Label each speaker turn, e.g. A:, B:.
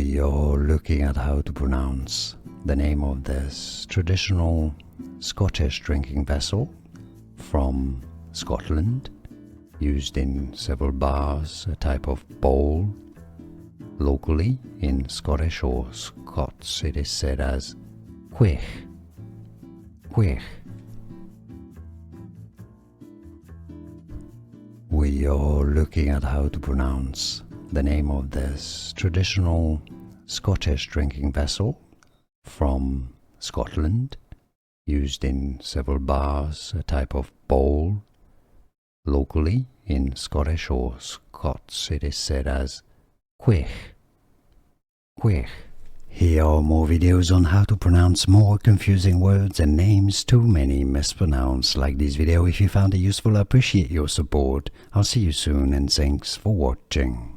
A: We are looking at how to pronounce the name of this traditional Scottish drinking vessel from Scotland, used in several bars, a type of bowl. Locally, in Scottish or Scots, it is said as quaich, quaich. We are looking at how to pronounce the name of this traditional Scottish drinking vessel from Scotland, used in several bars, a type of bowl. Locally, in Scottish or Scots, it is said as quaich, quaich. Here are more videos on how to pronounce more confusing words and names too many mispronounced. Like this video if you found it useful. I appreciate your support. I'll see you soon and thanks for watching.